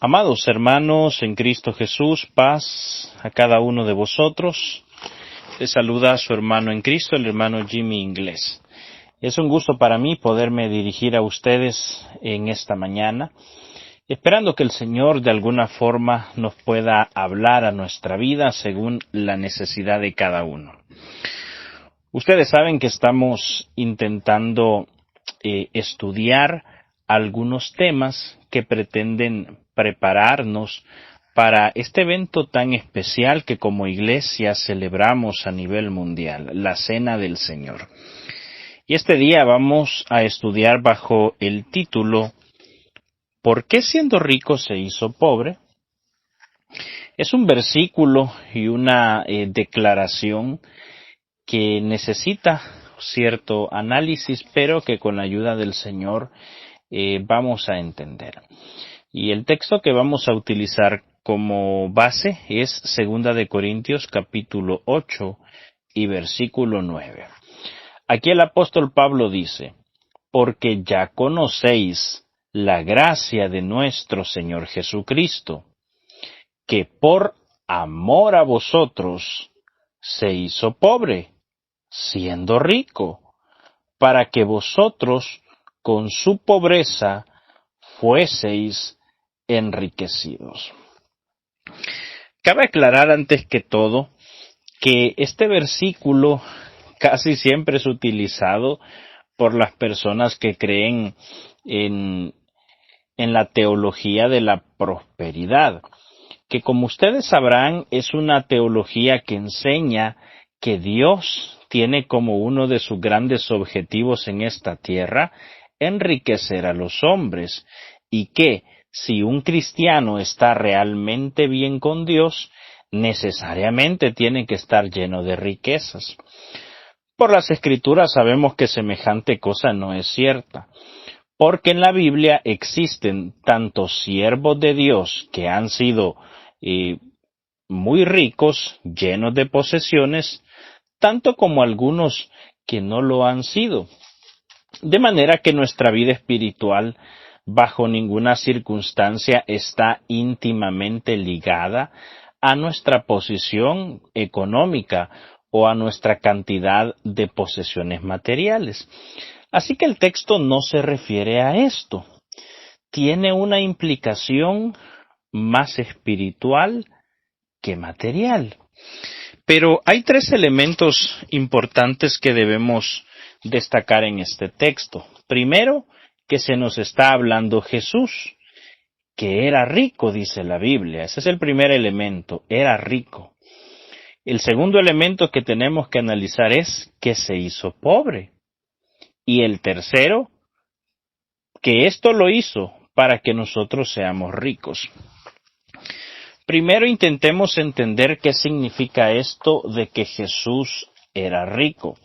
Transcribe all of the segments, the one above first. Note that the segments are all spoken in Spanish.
Amados hermanos en Cristo Jesús, paz a cada uno de vosotros. Les saluda a su hermano en Cristo, el hermano Jimmy Inglés. Es un gusto para mí poderme dirigir a ustedes en esta mañana, esperando que el Señor de alguna forma nos pueda hablar a nuestra vida según la necesidad de cada uno. Ustedes saben que estamos intentando estudiar algunos temas que pretenden prepararnos para este evento tan especial que como iglesia celebramos a nivel mundial, la Cena del Señor. Y este día vamos a estudiar bajo el título ¿Por qué siendo rico se hizo pobre? Es un versículo y una declaración que necesita cierto análisis, pero que con la ayuda del Señor vamos a entender. Y el texto que vamos a utilizar como base es 2 de Corintios capítulo 8 y versículo 9. Aquí el apóstol Pablo dice, porque ya conocéis la gracia de nuestro Señor Jesucristo, que por amor a vosotros se hizo pobre, siendo rico, para que vosotros con su pobreza fueseis enriquecidos. Cabe aclarar antes que todo que este versículo casi siempre es utilizado por las personas que creen en la teología de la prosperidad, que como ustedes sabrán es una teología que enseña que Dios tiene como uno de sus grandes objetivos en esta tierra enriquecer a los hombres, y que si un cristiano está realmente bien con Dios, necesariamente tiene que estar lleno de riquezas. Por las Escrituras sabemos que semejante cosa no es cierta, porque en la Biblia existen tantos siervos de Dios que han sido muy ricos, llenos de posesiones, tanto como algunos que no lo han sido. De manera que nuestra vida espiritual bajo ninguna circunstancia está íntimamente ligada a nuestra posición económica o a nuestra cantidad de posesiones materiales. Así que el texto no se refiere a esto. Tiene una implicación más espiritual que material. Pero hay tres elementos importantes que debemos destacar en este texto. Primero, que se nos está hablando Jesús, que era rico, dice la Biblia. Ese es el primer elemento, era rico. El segundo elemento que tenemos que analizar es que se hizo pobre. Y el tercero, que esto lo hizo para que nosotros seamos ricos. Primero intentemos entender qué significa esto de que Jesús era rico.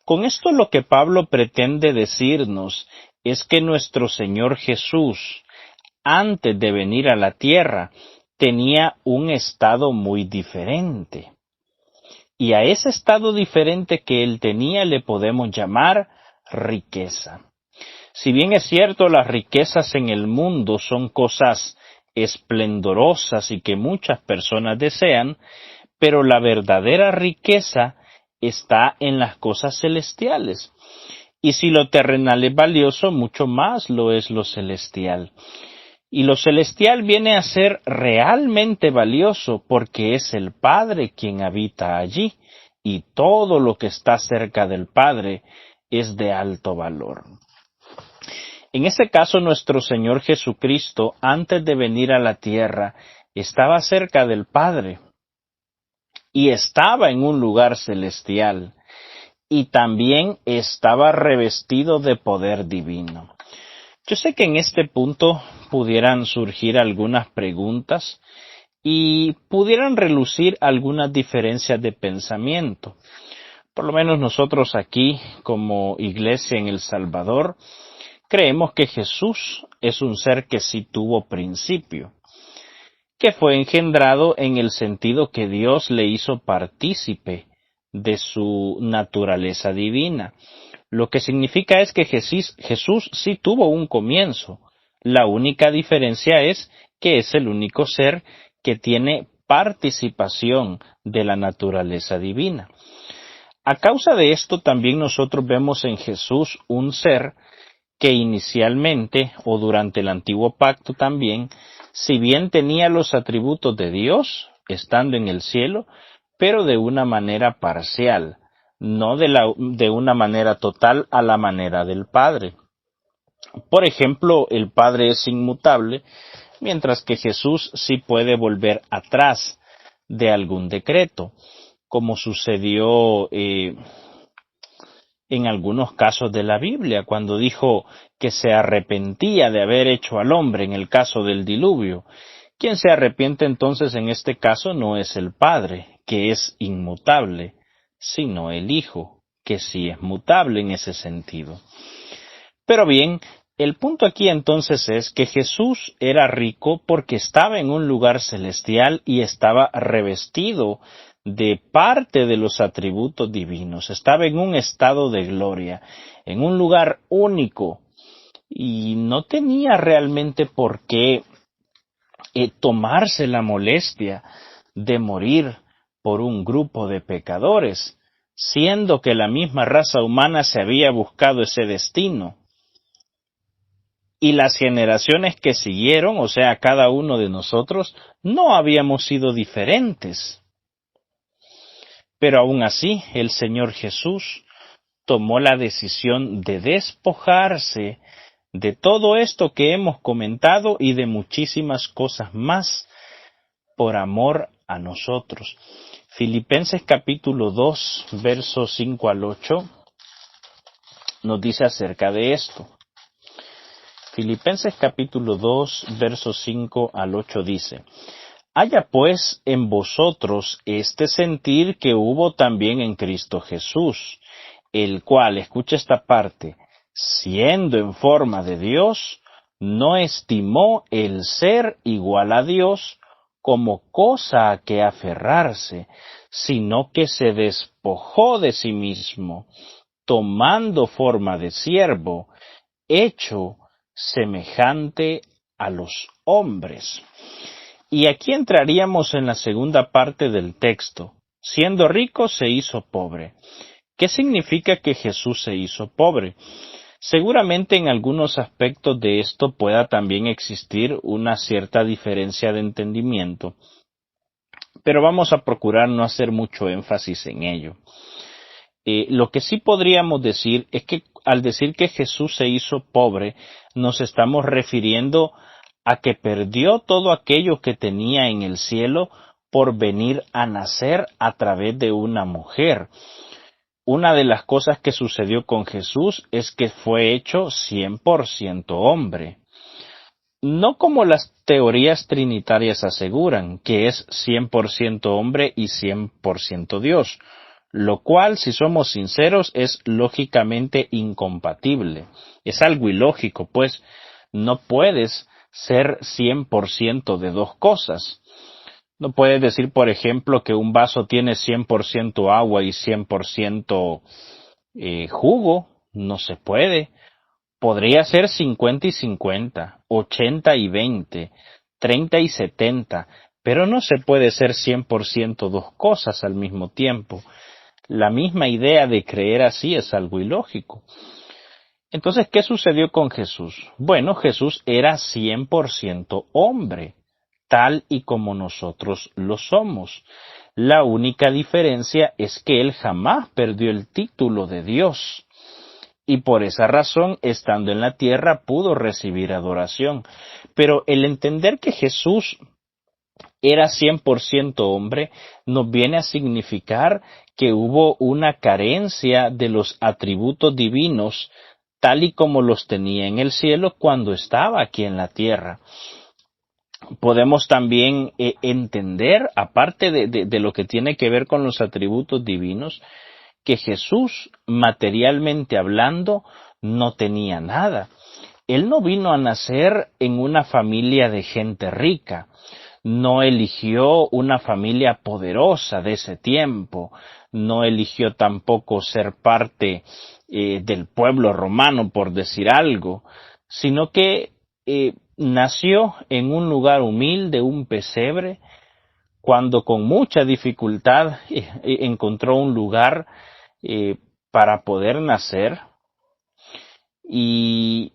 Con esto lo que Pablo pretende decirnos es que nuestro Señor Jesús, antes de venir a la tierra, tenía un estado muy diferente. Y a ese estado diferente que él tenía le podemos llamar riqueza. Si bien es cierto, las riquezas en el mundo son cosas esplendorosas y que muchas personas desean, pero la verdadera riqueza está en las cosas celestiales. Y si lo terrenal es valioso, mucho más lo es lo celestial. Y lo celestial viene a ser realmente valioso porque es el Padre quien habita allí, y todo lo que está cerca del Padre es de alto valor. En ese caso, nuestro Señor Jesucristo, antes de venir a la tierra, estaba cerca del Padre y estaba en un lugar celestial y también estaba revestido de poder divino. Yo sé que en este punto pudieran surgir algunas preguntas y pudieran relucir algunas diferencias de pensamiento. Por lo menos nosotros aquí, como iglesia en El Salvador, creemos que Jesús es un ser que sí tuvo principio, que fue engendrado en el sentido que Dios le hizo partícipe de su naturaleza divina. Lo que significa es que Jesús sí tuvo un comienzo. La única diferencia es que es el único ser que tiene participación de la naturaleza divina. A causa de esto también nosotros vemos en Jesús un ser que inicialmente o durante el antiguo pacto también, si bien tenía los atributos de Dios, estando en el cielo, pero de una manera parcial, no de una manera total a la manera del Padre. Por ejemplo, el Padre es inmutable, mientras que Jesús sí puede volver atrás de algún decreto, como sucedió en algunos casos de la Biblia, cuando dijo que se arrepentía de haber hecho al hombre en el caso del diluvio. Quien se arrepiente entonces en este caso no es el Padre, que es inmutable, sino el Hijo, que sí es mutable en ese sentido. Pero bien, el punto aquí entonces es que Jesús era rico porque estaba en un lugar celestial y estaba revestido de parte de los atributos divinos. Estaba en un estado de gloria, en un lugar único, y no tenía realmente por qué tomarse la molestia de morir por un grupo de pecadores, siendo que la misma raza humana se había buscado ese destino. Y las generaciones que siguieron, o sea, cada uno de nosotros, no habíamos sido diferentes. Pero aún así, el Señor Jesús tomó la decisión de despojarse de todo esto que hemos comentado y de muchísimas cosas más por amor a nosotros. Filipenses capítulo 2, versos 5 al 8, nos dice acerca de esto. Filipenses capítulo 2, versos 5 al 8 dice: Haya pues en vosotros este sentir que hubo también en Cristo Jesús, el cual, escucha esta parte, siendo en forma de Dios, no estimó el ser igual a Dios como cosa a que aferrarse, sino que se despojó de sí mismo, tomando forma de siervo, hecho semejante a los hombres. Y aquí entraríamos en la segunda parte del texto. Siendo rico se hizo pobre. ¿Qué significa que Jesús se hizo pobre? Seguramente en algunos aspectos de esto pueda también existir una cierta diferencia de entendimiento, pero vamos a procurar no hacer mucho énfasis en ello. Lo que sí podríamos decir es que al decir que Jesús se hizo pobre, nos estamos refiriendo a que perdió todo aquello que tenía en el cielo por venir a nacer a través de una mujer. Una de las cosas que sucedió con Jesús es que fue hecho 100% hombre. No como las teorías trinitarias aseguran, que es 100% hombre y 100% Dios, lo cual, si somos sinceros, es lógicamente incompatible. Es algo ilógico, pues no puedes ser 100% de dos cosas. No puedes decir, por ejemplo, que un vaso tiene 100% agua y 100% jugo. No se puede. Podría ser 50 y 50, 80 y 20, 30 y 70, pero no se puede ser 100% dos cosas al mismo tiempo. La misma idea de creer así es algo ilógico. Entonces, ¿qué sucedió con Jesús? Bueno, Jesús era 100% hombre, tal y como nosotros lo somos. La única diferencia es que él jamás perdió el título de Dios. Y por esa razón, estando en la tierra, pudo recibir adoración. Pero el entender que Jesús era 100% hombre, nos viene a significar que hubo una carencia de los atributos divinos, tal y como los tenía en el cielo cuando estaba aquí en la tierra. Podemos también entender, aparte de lo que tiene que ver con los atributos divinos, que Jesús, materialmente hablando, no tenía nada. Él no vino a nacer en una familia de gente rica, no eligió una familia poderosa de ese tiempo, no eligió tampoco ser parte del pueblo romano, por decir algo, sino que nació en un lugar humilde, un pesebre, cuando con mucha dificultad encontró un lugar para poder nacer. Y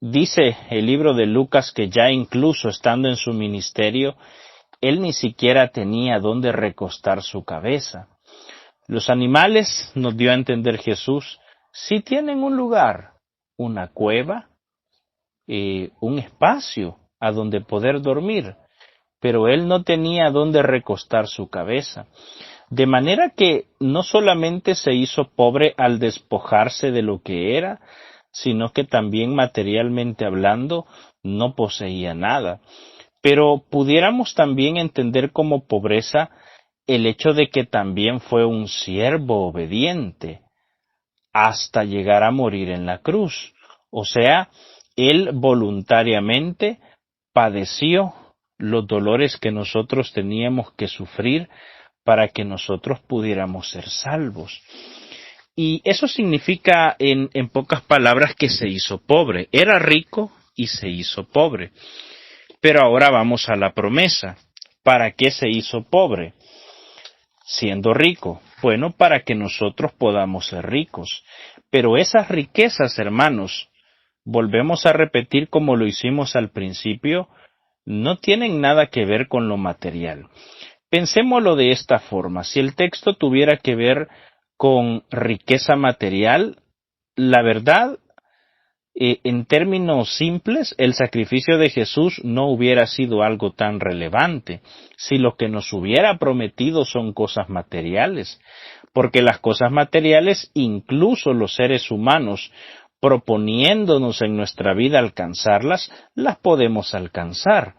dice el libro de Lucas que ya incluso estando en su ministerio, él ni siquiera tenía dónde recostar su cabeza. Los animales, nos dio a entender Jesús, sí tienen un lugar, una cueva, un espacio a donde poder dormir, pero él no tenía dónde recostar su cabeza. De manera que no solamente se hizo pobre al despojarse de lo que era, sino que también materialmente hablando no poseía nada. Pero pudiéramos también entender como pobreza el hecho de que también fue un siervo obediente hasta llegar a morir en la cruz. O sea, él voluntariamente padeció los dolores que nosotros teníamos que sufrir para que nosotros pudiéramos ser salvos. Y eso significa, en pocas palabras, que se hizo pobre. Era rico y se hizo pobre. Pero ahora vamos a la promesa. ¿Para qué se hizo pobre? Siendo rico. Bueno, para que nosotros podamos ser ricos. Pero esas riquezas, hermanos, volvemos a repetir como lo hicimos al principio, no tienen nada que ver con lo material. Pensémoslo de esta forma, si el texto tuviera que ver con riqueza material, la verdad, en términos simples, el sacrificio de Jesús no hubiera sido algo tan relevante, si lo que nos hubiera prometido son cosas materiales, porque las cosas materiales, incluso los seres humanos, proponiéndonos en nuestra vida alcanzarlas, las podemos alcanzar.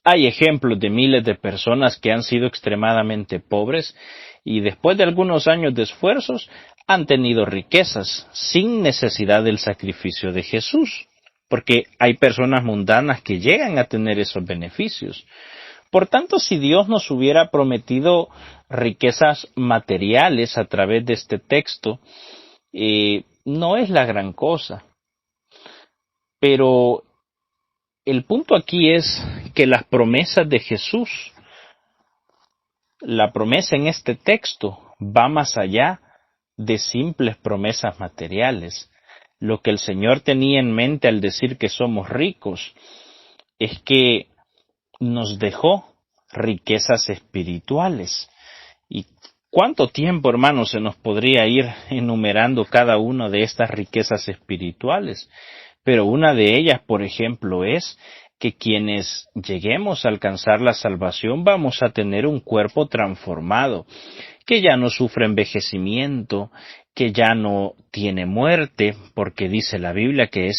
Hay ejemplos de miles de personas que han sido extremadamente pobres y después de algunos años de esfuerzos han tenido riquezas sin necesidad del sacrificio de Jesús, porque hay personas mundanas que llegan a tener esos beneficios. Por tanto, si Dios nos hubiera prometido riquezas materiales a través de este texto, no es la gran cosa. Pero el punto aquí es que las promesas de Jesús, la promesa en este texto va más allá de simples promesas materiales. Lo que el Señor tenía en mente al decir que somos ricos es que nos dejó riquezas espirituales. ¿Y cuánto tiempo, hermanos, se nos podría ir enumerando cada una de estas riquezas espirituales? Pero una de ellas, por ejemplo, es que quienes lleguemos a alcanzar la salvación vamos a tener un cuerpo transformado, que ya no sufre envejecimiento, que ya no tiene muerte, porque dice la Biblia que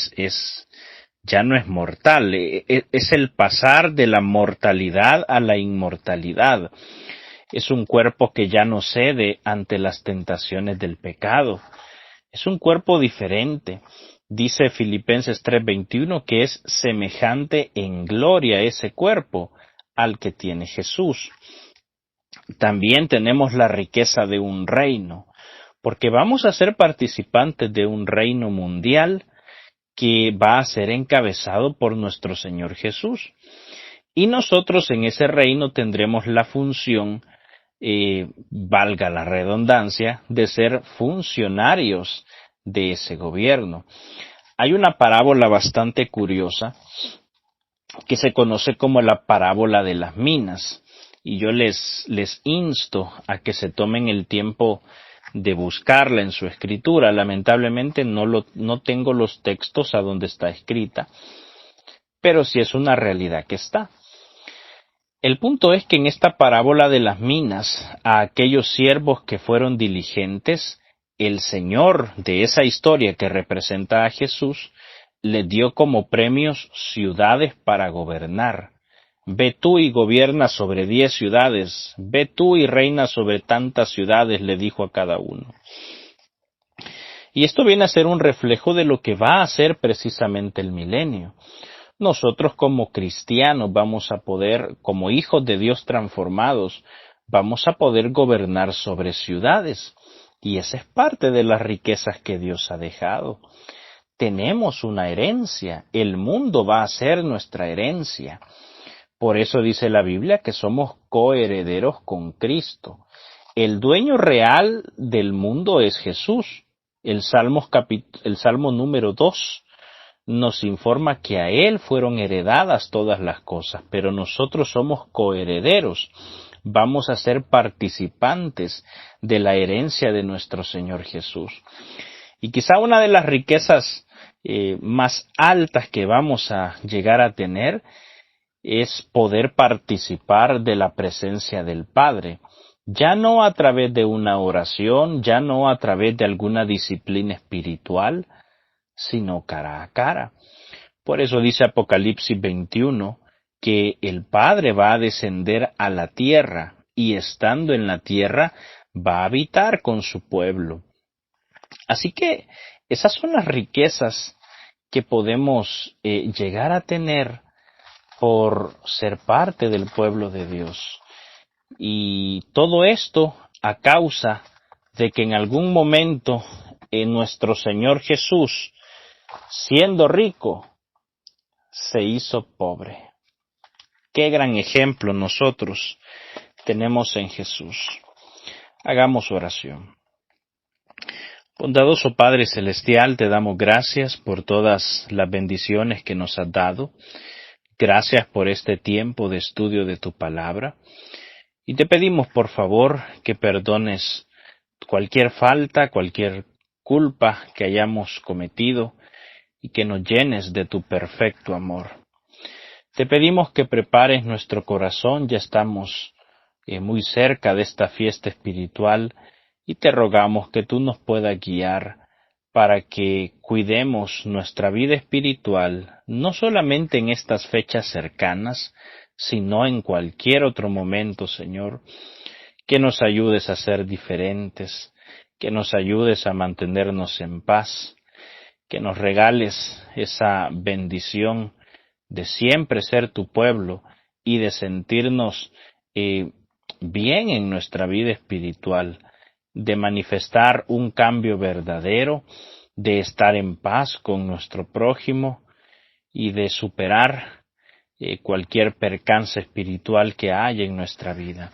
ya no es mortal, es el pasar de la mortalidad a la inmortalidad. Es un cuerpo que ya no cede ante las tentaciones del pecado. Es un cuerpo diferente. Dice Filipenses 3:21 que es semejante en gloria ese cuerpo al que tiene Jesús. También tenemos la riqueza de un reino, porque vamos a ser participantes de un reino mundial que va a ser encabezado por nuestro Señor Jesús. Y nosotros en ese reino tendremos la función, valga la redundancia, de ser funcionarios de ese gobierno. Hay una parábola bastante curiosa que se conoce como la parábola de las minas, y yo les insto a que se tomen el tiempo de buscarla en su escritura. Lamentablemente no tengo los textos a donde está escrita, pero sí es una realidad que está. El punto es que en esta parábola de las minas, a aquellos siervos que fueron diligentes, el Señor de esa historia que representa a Jesús, les dio como premios ciudades para gobernar. Ve tú y gobierna sobre 10 ciudades, ve tú y reina sobre tantas ciudades, le dijo a cada uno. Y esto viene a ser un reflejo de lo que va a ser precisamente el milenio. Nosotros como cristianos vamos a poder, como hijos de Dios transformados, vamos a poder gobernar sobre ciudades. Y esa es parte de las riquezas que Dios ha dejado. tenemos una herencia. El mundo va a ser nuestra herencia. Por eso dice la Biblia que somos coherederos con Cristo. El dueño real del mundo es Jesús. El Salmo número 2 nos informa que a Él fueron heredadas todas las cosas, pero nosotros somos coherederos. Vamos a ser participantes de la herencia de nuestro Señor Jesús. Y quizá una de las riquezas más altas que vamos a llegar a tener es poder participar de la presencia del Padre, ya no a través de una oración, ya no a través de alguna disciplina espiritual, sino cara a cara. Por eso dice Apocalipsis 21 que el Padre va a descender a la tierra y estando en la tierra va a habitar con su pueblo. Así que esas son las riquezas que podemos llegar a tener por ser parte del pueblo de Dios. Y todo esto a causa de que en algún momento nuestro Señor Jesús, siendo rico, se hizo pobre. Qué gran ejemplo nosotros tenemos en Jesús. Hagamos oración. Bondadoso Padre Celestial, te damos gracias por todas las bendiciones que nos has dado. Gracias por este tiempo de estudio de tu palabra. Y te pedimos, por favor, que perdones cualquier falta, cualquier culpa que hayamos cometido y que nos llenes de tu perfecto amor. Te pedimos que prepares nuestro corazón, ya estamos muy cerca de esta fiesta espiritual y te rogamos que tú nos puedas guiar para que cuidemos nuestra vida espiritual, no solamente en estas fechas cercanas, sino en cualquier otro momento, Señor, que nos ayudes a ser diferentes, que nos ayudes a mantenernos en paz, que nos regales esa bendición de siempre ser tu pueblo y de sentirnos bien en nuestra vida espiritual, de manifestar un cambio verdadero, de estar en paz con nuestro prójimo y de superar cualquier percance espiritual que haya en nuestra vida.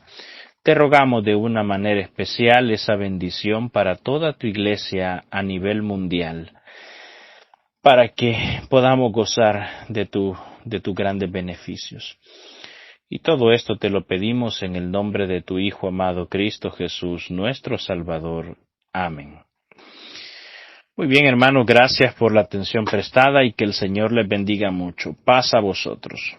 Te rogamos de una manera especial esa bendición para toda tu iglesia a nivel mundial, para que podamos gozar de tus grandes beneficios. Y todo esto te lo pedimos en el nombre de tu Hijo amado Cristo Jesús, nuestro Salvador. Amén. Muy bien, hermanos, gracias por la atención prestada y que el Señor les bendiga mucho. Paz a vosotros.